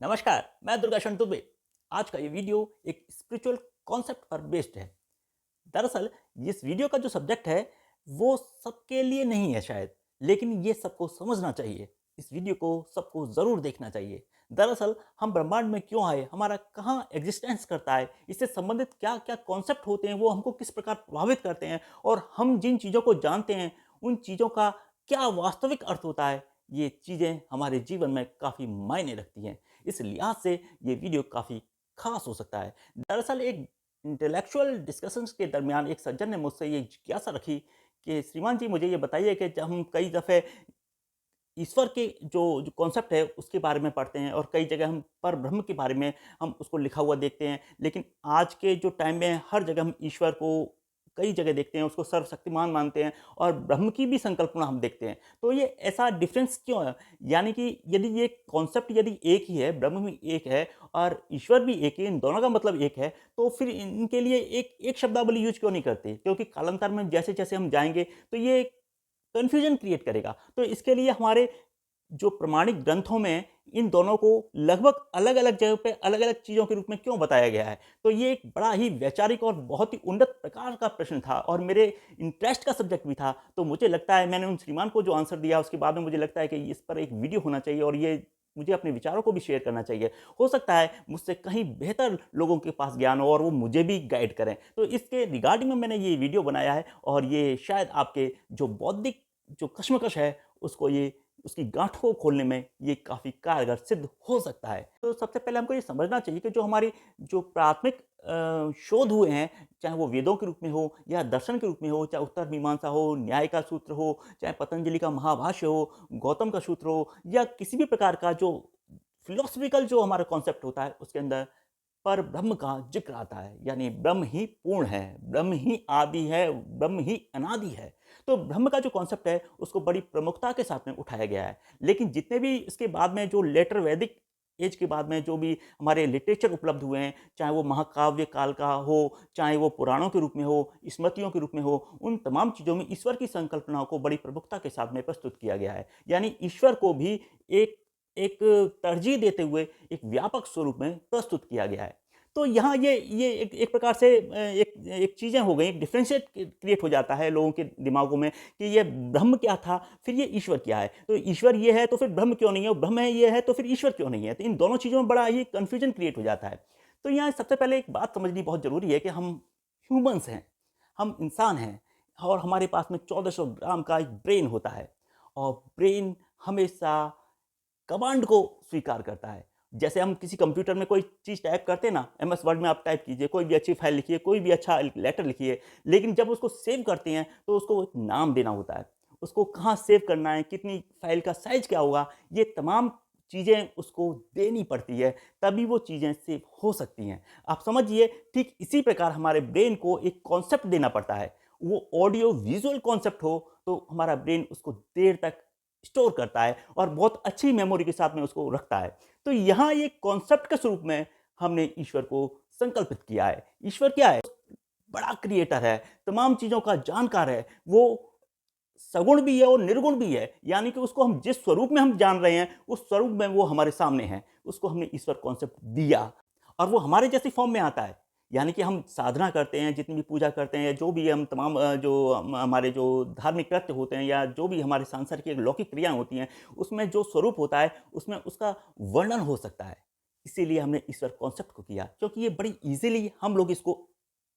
नमस्कार, मैं दुर्गाशंकर दुबे। आज का ये वीडियो एक स्पिरिचुअल कॉन्सेप्ट पर बेस्ड है। दरअसल इस वीडियो का जो सब्जेक्ट है वो सबके लिए नहीं है शायद, लेकिन ये सबको समझना चाहिए। इस वीडियो को सबको ज़रूर देखना चाहिए। दरअसल हम ब्रह्मांड में क्यों आए, हमारा कहाँ एग्जिस्टेंस करता है, इससे संबंधित क्या-क्या कॉन्सेप्ट होते हैं, वो हमको किस प्रकार प्रभावित करते हैं और हम जिन चीज़ों को जानते हैं, उन चीज़ों का क्या वास्तविक अर्थ होता है, ये चीज़ें हमारे जीवन में काफ़ी मायने रखती हैं। इस लिहाज से ये वीडियो काफ़ी ख़ास हो सकता है। दरअसल एक इंटेलेक्चुअल डिस्कशंस के दरमियान एक सज्जन ने मुझसे ये जिज्ञासा रखी कि श्रीमान जी मुझे ये बताइए कि जब हम कई दफ़े ईश्वर के जो कॉन्सेप्ट है उसके बारे में पढ़ते हैं और कई जगह हम परब्रह्म के बारे में हम उसको लिखा हुआ देखते हैं। लेकिन आज के जो टाइम में हर जगह हम ईश्वर को कई जगह देखते हैं, उसको सर्वशक्तिमान मानते हैं और ब्रह्म की भी संकल्पना हम देखते हैं। तो ये ऐसा डिफ़रेंस क्यों है? यानी कि यदि ये कॉन्सेप्ट यदि एक ही है, ब्रह्म भी एक है और ईश्वर भी एक ही है, इन दोनों का मतलब एक है, तो फिर इनके लिए एक एक शब्दावली यूज़ क्यों नहीं करते? क्योंकि कालांतर में जैसे-जैसे हम जाएँगे तो ये कन्फ्यूजन क्रिएट करेगा। तो इसके लिए हमारे जो प्रमाणिक ग्रंथों में इन दोनों को लगभग अलग-अलग जगह पे अलग-अलग चीज़ों के रूप में क्यों बताया गया है? तो ये एक बड़ा ही वैचारिक और बहुत ही उन्नत प्रकार का प्रश्न था और मेरे इंटरेस्ट का सब्जेक्ट भी था। तो मुझे लगता है मैंने उन श्रीमान को जो आंसर दिया उसके बाद में मुझे लगता है कि इस पर एक वीडियो होना चाहिए और ये मुझे अपने विचारों को भी शेयर करना चाहिए। हो सकता है मुझसे कहीं बेहतर लोगों के पास ज्ञान हो और वो मुझे भी गाइड करें। तो इसके रिगार्डिंग में मैंने ये वीडियो बनाया है और ये शायद आपके जो बौद्धिक जो कश्मकश है उसको ये उसकी गाँठों को खोलने में ये काफ़ी कारगर सिद्ध हो सकता है। तो सबसे पहले हमको ये समझना चाहिए कि जो हमारी जो प्राथमिक शोध हुए हैं, चाहे वो वेदों के रूप में हो या दर्शन के रूप में हो, चाहे उत्तर मीमांसा हो, न्याय का सूत्र हो, चाहे पतंजलि का महाभाष्य हो, गौतम का सूत्र हो या किसी भी प्रकार का जो फिलॉसफिकल जो हमारा कॉन्सेप्ट होता है, उसके अंदर पर ब्रह्म का जिक्र आता है। यानी ब्रह्म ही पूर्ण है, ब्रह्म ही आदि है, ब्रह्म ही अनादि है। तो ब्रह्म का जो कॉन्सेप्ट है उसको बड़ी प्रमुखता के साथ में उठाया गया है। लेकिन जितने भी इसके बाद में जो लेटर वैदिक एज के बाद में जो भी हमारे लिटरेचर उपलब्ध हुए हैं, चाहे वो महाकाव्य काल का हो, चाहे वो पुराणों के रूप में हो, स्मृतियों के रूप में हो, उन तमाम चीज़ों में ईश्वर की संकल्पनाओं को बड़ी प्रमुखता के साथ में प्रस्तुत किया गया है। यानी ईश्वर को भी एक एक तरजीह देते हुए एक व्यापक स्वरूप में प्रस्तुत किया गया है। तो यहाँ ये एक एक प्रकार से एक एक चीज़ें हो गई, डिफरेंशिएट क्रिएट हो जाता है लोगों के दिमागों में कि ये ब्रह्म क्या था, फिर ये ईश्वर क्या है? तो ईश्वर ये है तो फिर ब्रह्म क्यों नहीं है? और ब्रह्म है ये है तो फिर ईश्वर क्यों नहीं है? तो इन दोनों चीज़ों में बड़ा ही कन्फ्यूजन क्रिएट हो जाता है। तो यहाँ सबसे पहले एक बात समझनी बहुत ज़रूरी है कि हम ह्यूमन्स हैं, हम इंसान हैं और हमारे पास में 1400 ग्राम का एक ब्रेन होता है और ब्रेन हमेशा कमांड को स्वीकार करता है। जैसे हम किसी कंप्यूटर में कोई चीज़ टाइप करते हैं ना, एमएस वर्ड में आप टाइप कीजिए, कोई भी अच्छी फाइल लिखिए, कोई भी अच्छा लेटर लिखिए, लेकिन जब उसको सेव करते हैं, तो उसको एक नाम देना होता है। उसको कहाँ सेव करना है, कितनी फाइल का साइज़ क्या होगा, ये तमाम चीज़ें उसको देनी पड़ती है, तभी वो चीज़ें सेव हो सकती हैं। आप समझिए ठीक इसी प्रकार हमारे ब्रेन को एक कॉन्सेप्ट देना पड़ता है। वो ऑडियो विज़ुअल कॉन्सेप्ट हो, तो हमारा ब्रेन उसको देर तक स्टोर करता है और बहुत अच्छी मेमोरी के साथ में उसको रखता है। तो यहाँ ये कॉन्सेप्ट के स्वरूप में हमने ईश्वर को संकल्पित किया है। ईश्वर क्या है? बड़ा क्रिएटर है, तमाम चीज़ों का जानकार है, वो सगुण भी है और निर्गुण भी है। यानी कि उसको हम जिस स्वरूप में हम जान रहे हैं, उस स्वरूप में वो हमारे सामने है। उसको हमने ईश्वर कॉन्सेप्ट दिया और वो हमारे जैसी फॉर्म में आता है। यानी कि हम साधना करते हैं, जितनी भी पूजा करते हैं या जो भी हम तमाम जो हमारे जो धार्मिक कृत्य होते हैं या जो भी हमारे सांसारिक लौकिक क्रियाएँ होती हैं, उसमें जो स्वरूप होता है, उसमें उसका वर्णन हो सकता है। इसीलिए हमने ईश्वर कॉन्सेप्ट को किया क्योंकि ये बड़ी ईज़िली हम लोग इसको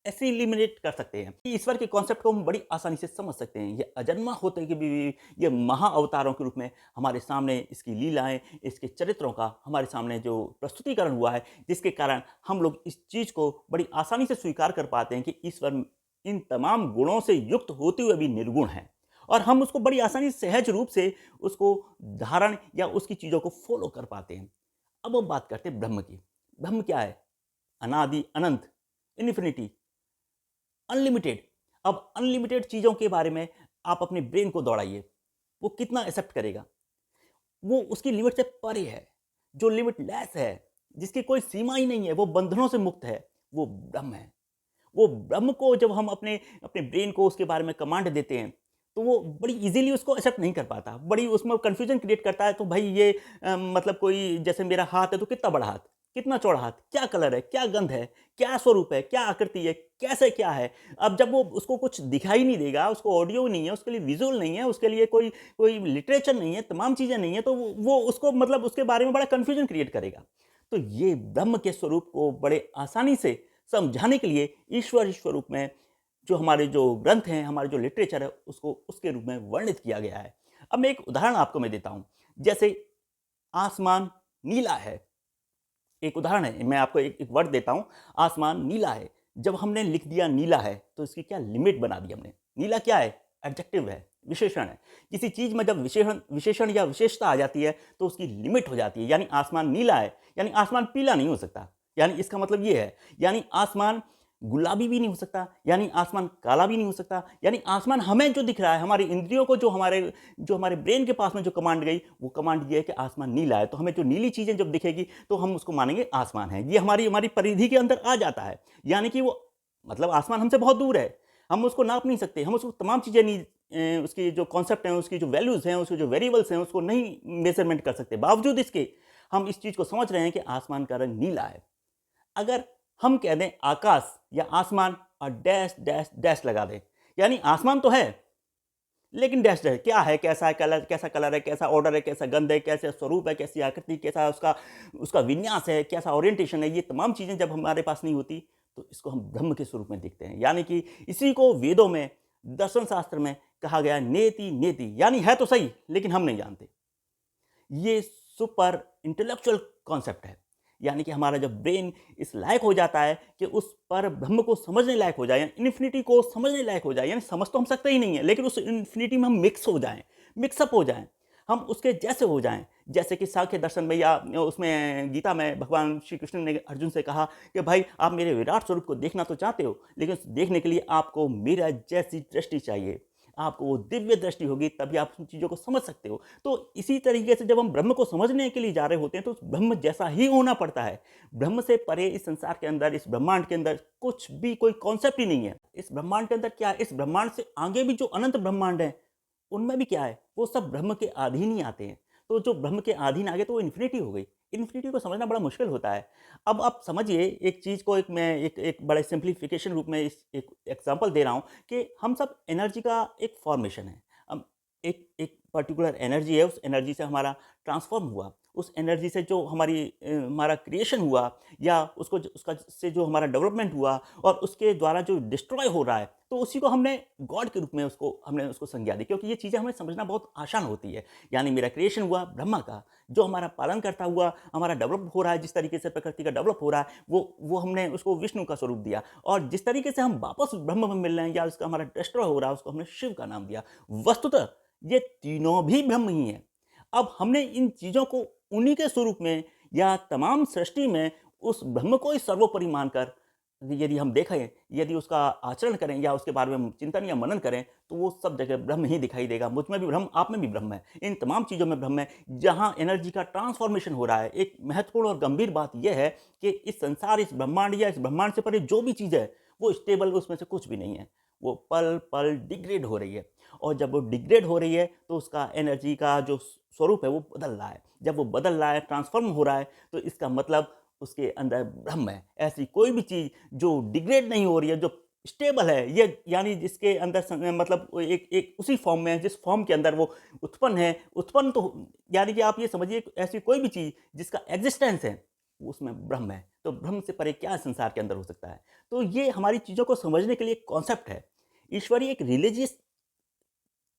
ऐसे एलिमिनेट कर सकते हैं कि ईश्वर के कॉन्सेप्ट को हम बड़ी आसानी से समझ सकते हैं। ये अजन्मा होते कि भी ये महाअवतारों के रूप में हमारे सामने इसकी लीलाएँ, इसके चरित्रों का हमारे सामने जो प्रस्तुतिकरण हुआ है, जिसके कारण हम लोग इस चीज़ को बड़ी आसानी से स्वीकार कर पाते हैं कि ईश्वर इन तमाम गुणों से युक्त होते हुए भी निर्गुण है। और हम उसको बड़ी आसानी से सहज रूप से उसको धारण या उसकी चीज़ों को फ़ॉलो कर पाते हैं। अब हम बात करते हैं ब्रह्म की। ब्रह्म क्या है? अनादि, अनंत, इन्फिनिटी, अनलिमिटेड। अब अनलिमिटेड चीज़ों के बारे में आप अपने ब्रेन को दौड़ाइए, वो कितना एक्सेप्ट करेगा? वो उसकी लिमिट से परे है, जो लिमिटलेस है, जिसकी कोई सीमा ही नहीं है, वो बंधनों से मुक्त है, वो ब्रह्म है। वो ब्रह्म को जब हम अपने अपने ब्रेन को उसके बारे में कमांड देते हैं, तो वो बड़ी ईज़िली उसको एक्सेप्ट नहीं कर पाता, बड़ी उसमें कन्फ्यूज़न क्रिएट करता है। तो भाई ये मतलब कोई जैसे मेरा हाथ है तो कितना बड़ा हाथ, कितना चौड़ा हाथ, क्या कलर है, क्या गंध है, क्या स्वरूप है, क्या आकृति है, कैसे क्या है? अब जब वो उसको कुछ दिखाई नहीं देगा, उसको ऑडियो नहीं है, उसके लिए विज़ुअल नहीं है, उसके लिए कोई कोई लिटरेचर नहीं है, तमाम चीज़ें नहीं है, तो वो उसको मतलब उसके बारे में बड़ा कन्फ्यूज़न क्रिएट करेगा। तो ये ब्रह्म के स्वरूप को बड़े आसानी से समझाने के लिए ईश्वर स्वरूप में जो हमारे जो ग्रंथ हैं, हमारे जो लिटरेचर है, उसको उसके रूप में वर्णित किया गया है। अब मैं एक उदाहरण आपको मैं देता हूँ, जैसे आसमान नीला है। एक उदाहरण है, मैं आपको एक वर्ड देता हूँ, आसमान नीला है। जब हमने लिख दिया नीला है, तो इसकी क्या लिमिट बना दी हमने। नीला क्या है? एडजेक्टिव है, विशेषण है। किसी चीज़ में जब विशेषण विशेषण या विशेषता आ जाती है, तो उसकी लिमिट हो जाती है। यानी आसमान नीला है, यानी आसमान पीला नहीं हो सकता। यानी इसका मतलब ये है, यानी आसमान गुलाबी भी नहीं हो सकता, यानी आसमान काला भी नहीं हो सकता। यानी आसमान हमें जो दिख रहा है, हमारी इंद्रियों को जो हमारे ब्रेन के पास में जो कमांड गई, वो कमांड ये है कि आसमान नीला है। तो हमें जो नीली चीज़ें जब दिखेगी, तो हम उसको मानेंगे आसमान है। ये हमारी हमारी परिधि के अंदर आ जाता है। यानी कि वो मतलब आसमान हमसे बहुत दूर है, हम उसको नाप नहीं सकते, हम उसको तमाम चीज़ें नहीं उसकी जो कॉन्सेप्ट हैं, उसकी जो वैल्यूज़ हैं, उसके जो वेरिएबल्स हैं, उसको नहीं मेज़रमेंट कर सकते। बावजूद इसके हम इस चीज़ को समझ रहे हैं कि आसमान का रंग नीला है। अगर हम कह दें आकाश या आसमान और डैश डैश डैश लगा दें, यानी आसमान तो है, लेकिन डैश डैश क्या है, कैसा कलर है, कैसा ऑर्डर है, कैसा गंध है, कैसा स्वरूप है, कैसी आकृति, कैसा उसका उसका विन्यास है, कैसा ओरिएंटेशन है, ये तमाम चीज़ें जब हमारे पास नहीं होती, तो इसको हम ब्रह्म के स्वरूप में देखते हैं। यानी कि इसी को वेदों में, दर्शन शास्त्र में कहा गया नेति नेति, यानी है तो सही, लेकिन हम नहीं जानते। ये सुपर इंटेलेक्चुअल कॉन्सेप्ट है। यानी कि हमारा जब ब्रेन इस लायक हो जाता है कि उस पर ब्रह्म को समझने लायक हो जाए, यानी इन्फिनिटी को समझने लायक हो जाए, यानी समझ तो हम सकते ही नहीं है, लेकिन उस इन्फिनिटी में हम मिक्स हो जाएं, मिक्सअप हो जाएं, हम उसके जैसे हो जाएं। जैसे कि सांख्य दर्शन में या उसमें गीता में भगवान श्री कृष्ण ने अर्जुन से कहा कि भाई आप मेरे विराट स्वरूप को देखना तो चाहते हो, लेकिन देखने के लिए आपको मेरा जैसी दृष्टि चाहिए, आपको वो दिव्य दृष्टि होगी, तभी आप उन चीज़ों को समझ सकते हो। तो इसी तरीके से जब हम ब्रह्म को समझने के लिए जा रहे होते हैं, तो उस ब्रह्म जैसा ही होना पड़ता है। ब्रह्म से परे इस संसार के अंदर, इस ब्रह्मांड के अंदर कुछ भी कोई कॉन्सेप्ट ही नहीं है। इस ब्रह्मांड के अंदर क्या है? इस ब्रह्मांड से आगे भी जो अनंत ब्रह्मांड है, उनमें भी क्या है? वो सब ब्रह्म के अधीन ही आते हैं। तो जो ब्रह्म के अधीन आ गए, तो वो इन्फिनिटी हो गई। इन्फिनिटी को समझना बड़ा मुश्किल होता है। अब आप समझिए एक चीज़ को, एक बड़े सिंप्लीफिकेशन रूप में इस एक एग्ज़ाम्पल दे रहा हूँ कि हम सब एनर्जी का एक फ़ॉर्मेशन है। अब एक एक पर्टिकुलर एनर्जी है, उस एनर्जी से हमारा ट्रांसफ़ॉर्म हुआ, उस एनर्जी से जो हमारा क्रिएशन हुआ, या उसको उसका से जो हमारा डेवलपमेंट हुआ और उसके द्वारा जो डिस्ट्रॉय हो रहा है, तो उसी को हमने गॉड के रूप में हमने उसको संज्ञा दी, क्योंकि ये चीज़ें हमें समझना बहुत आसान होती है। यानी मेरा क्रिएशन हुआ ब्रह्मा का, जो हमारा पालन करता हुआ हमारा डेवलप हो रहा है, जिस तरीके से प्रकृति का डेवलप हो रहा है, वो हमने उसको विष्णु का स्वरूप दिया, और जिस तरीके से हम वापस ब्रह्म में मिल रहे हैं या उसका हमारा डिस्ट्रॉय हो रहा है, उसको हमने शिव का नाम दिया। वस्तुतः ये तीनों भी ब्रह्म ही हैं। अब हमने इन चीज़ों को उन्हीं के स्वरूप में या तमाम सृष्टि में उस ब्रह्म को ही सर्वोपरि मानकर यदि हम देखें, यदि उसका आचरण करें या उसके बारे में हम चिंतन या मनन करें, तो वो सब जगह ब्रह्म ही दिखाई देगा। मुझ में भी ब्रह्म, आप में भी ब्रह्म है, इन तमाम चीज़ों में ब्रह्म है। जहाँ एनर्जी का ट्रांसफॉर्मेशन हो रहा है, एक महत्वपूर्ण और गंभीर बात यह है कि इस संसार, इस ब्रह्मांड या इस ब्रह्मांड से परे जो भी चीज़ है, वो स्टेबल उसमें से कुछ भी नहीं है। वो पल-पल डिग्रेड हो रही है, और जब वो डिग्रेड हो रही है, तो उसका एनर्जी का जो स्वरूप है, वो बदल रहा है। जब वो बदल रहा है, ट्रांसफ़ॉर्म हो रहा है, तो इसका मतलब उसके अंदर ब्रह्म है। ऐसी कोई भी चीज़ जो डिग्रेड नहीं हो रही है, जो स्टेबल है, ये यानी जिसके अंदर मतलब वो एक एक उसी फॉर्म में है, जिस फॉर्म के अंदर वो उत्पन्न है, उत्पन्न तो यानी कि आप ये समझिए ऐसी कोई भी चीज़ जिसका एग्ज़िस्टेंस है, वो उसमें ब्रह्म है। तो ब्रह्म से परे क्या संसार के अंदर हो सकता है? तो ये हमारी चीज़ों को समझने के लिए एक कॉन्सेप्ट है। ईश्वरीय एक रिलीजियस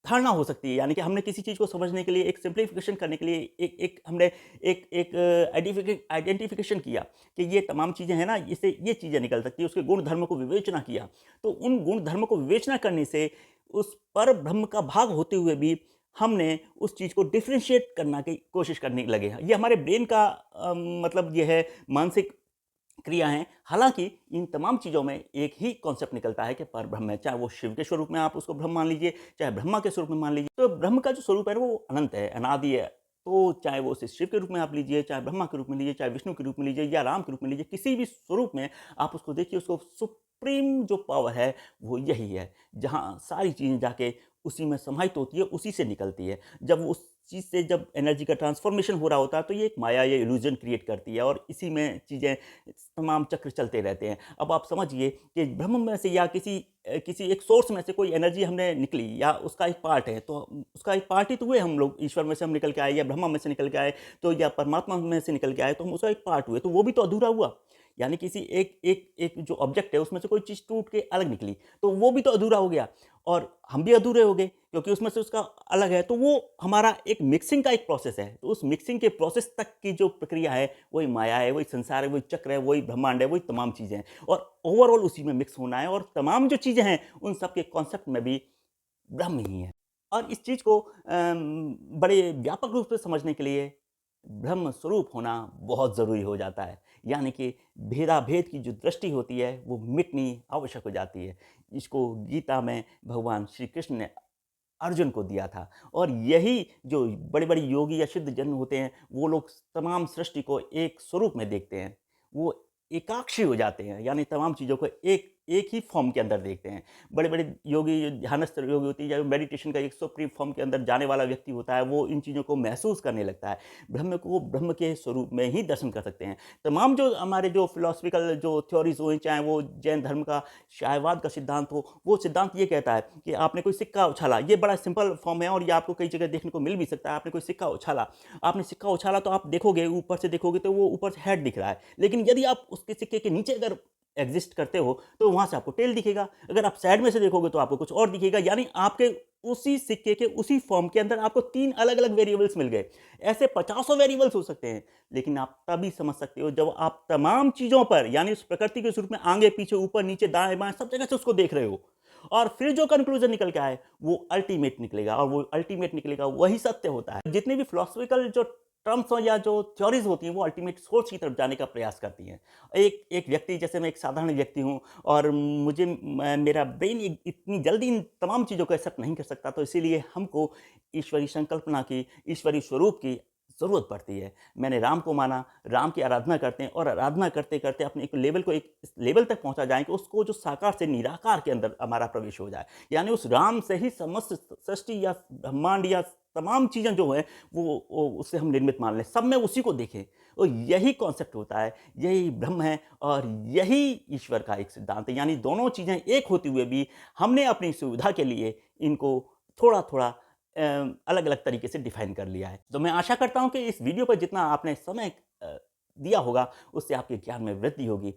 धारणा हो सकती है, यानी कि हमने किसी चीज़ को समझने के लिए, एक सिंप्लीफिकेशन करने के लिए एक एक हमने एक एक आइडेंटिफिकेशन किया कि ये तमाम चीज़ें हैं ना, इससे ये चीज़ें निकल सकती है, उसके गुण धर्म को विवेचना किया। तो उन गुण धर्म को विवेचना करने से उस पर ब्रह्म का भाग होते हुए भी हमने उस चीज़ को डिफरेंशिएट करना की कोशिश करने लगे। ये हमारे ब्रेन का मतलब ये है मानसिक क्रिया हैं। हालाँकि इन तमाम चीज़ों में एक ही कॉन्सेप्ट निकलता है कि परब्रह्म है, चाहे वो शिव के स्वरूप में आप उसको ब्रह्म मान लीजिए, चाहे ब्रह्मा के स्वरूप में मान लीजिए। तो ब्रह्म का जो स्वरूप है वो अनंत है, अनादि है। तो चाहे वो उसे शिव के रूप में आप लीजिए, चाहे ब्रह्मा के रूप में लीजिए, चाहे विष्णु के रूप में लीजिए या राम के रूप में लीजिए, किसी भी स्वरूप में आप उसको देखिए, उसको सुप्रीम जो पावर है वो यही है, जहाँ सारी चीज़ें जाके उसी में समाहित होती है, उसी से निकलती है। जब उस चीज़ से जब एनर्जी का ट्रांसफ़ॉर्मेशन हो रहा होता है, तो ये एक माया या इल्यूज़न क्रिएट करती है और इसी में चीज़ें तमाम चक्र चलते रहते हैं। अब आप समझिए कि ब्रह्म में से या किसी एक सोर्स में से कोई एनर्जी हमने निकली या उसका एक पार्ट है, तो उसका एक पार्ट ही तो हुए हम लोग। ईश्वर में से हम निकल के आए या ब्रह्मा में से निकल के आए, तो या परमात्मा में से निकल के आए, तो हम उसका एक पार्ट हुए, तो वो भी तो अधूरा हुआ। यानी किसी एक एक एक जो ऑब्जेक्ट है, उसमें से कोई चीज़ टूट के अलग निकली, तो वो भी तो अधूरा हो गया और हम भी अधूरे हो गए क्योंकि उसमें से उसका अलग है। तो वो हमारा एक मिक्सिंग का एक प्रोसेस है। तो उस मिक्सिंग के प्रोसेस तक की जो प्रक्रिया है, वही माया है, वही संसार है, वही चक्र है, वही ब्रह्मांड है, वही तमाम चीज़ें हैं और ओवरऑल उसी में मिक्स होना है और तमाम जो चीज़ें हैं, उन सब के कॉन्सेप्ट में भी ब्रह्म ही है। और इस चीज़ को बड़े व्यापक रूप से समझने के लिए ब्रह्म स्वरूप होना बहुत ज़रूरी हो जाता है। यानी कि भेदाभेद की जो दृष्टि होती है, वो मिटनी आवश्यक हो जाती है। इसको गीता में भगवान श्री कृष्ण ने अर्जुन को दिया था और यही जो बड़े-बड़े योगी या सिद्ध जन होते हैं, वो लोग तमाम सृष्टि को एक स्वरूप में देखते हैं। वो एकाक्षी हो जाते हैं, यानी तमाम चीज़ों को एक एक ही फ़ॉर्म के अंदर देखते हैं। बड़े-बड़े योगी, ध्यानस्थ योगी होते हैं या मेडिटेशन का एक सुप्रीम फ़ॉर्म के अंदर जाने वाला व्यक्ति होता है, वो इन चीज़ों को महसूस करने लगता है। ब्रह्म को ब्रह्म के स्वरूप में ही दर्शन कर सकते हैं। तमाम जो हमारे जो फिलॉसफिकल जो थ्योरीज़ हुई, चाहे वो जैन धर्म का शायवाद का सिद्धांत हो, वो सिद्धांत ये कहता है कि आपने कोई सिक्का उछाला, ये बड़ा सिंपल फॉर्म है और ये आपको कई जगह देखने को मिल भी सकता है। आपने कोई सिक्का उछाला, आपने सिक्का उछाला तो आप देखोगे, ऊपर से देखोगे तो वो ऊपर से हेड दिख रहा है। लेकिन यदि आप उसके सिक्के के नीचे अगर एग्ज़िस्ट करते हो, तो वहाँ से आपको टेल दिखेगा। अगर आप साइड में से देखोगे तो आपको कुछ और दिखेगा, यानी आपके उसी सिक्के के उसी फॉर्म के अंदर आपको 3 अलग-अलग वेरिएबल्स मिल गए। ऐसे पचासों वेरिएबल्स हो सकते हैं, लेकिन आप तभी समझ सकते हो जब आप तमाम चीज़ों पर यानी उस प्रकृति के स्वरूप में आगे, पीछे, ऊपर, नीचे, दाएँ-बाएँ सब जगह से उसको देख रहे हो। और फिर जो कन्क्लूज़न निकल के आए, वो अल्टीमेट निकलेगा और वो अल्टीमेट निकलेगा, वही सत्य होता है। जितने भी फिलॉसफिकल जो टर्म्स हो या जो थ्योरीज़ होती हैं, वो अल्टीमेट सोर्स की तरफ जाने का प्रयास करती हैं। एक एक व्यक्ति, जैसे मैं एक साधारण व्यक्ति हूँ और मुझे मेरा ब्रेन इतनी जल्दी इन तमाम चीज़ों को एक्सेप्ट नहीं कर सकता, तो इसीलिए हमको ईश्वरीय संकल्पना की, ईश्वरीय स्वरूप की ज़रूरत पड़ती है। मैंने राम को माना, राम की आराधना करते हैं और आराधना करते-करते अपने एक लेवल को एक इस लेवल तक पहुँचा जाएँ कि उसको जो साकार से निराकार के अंदर हमारा प्रवेश हो जाए। यानी उस राम से ही समस्त सृष्टि या ब्रह्मांड या तमाम चीज़ें जो हैं, वो उससे हम निर्मित मान लें, सब में उसी को देखें। और यही कॉन्सेप्ट होता है, यही ब्रह्म है और यही ईश्वर का एक सिद्धांत है। यानी दोनों चीज़ें एक होते हुए भी हमने अपनी सुविधा के लिए इनको थोड़ा-थोड़ा अलग-अलग तरीके से डिफ़ाइन कर लिया है। तो मैं आशा करता हूँ कि इस वीडियो पर जितना आपने समय दिया होगा, उससे आपके ज्ञान में वृद्धि होगी।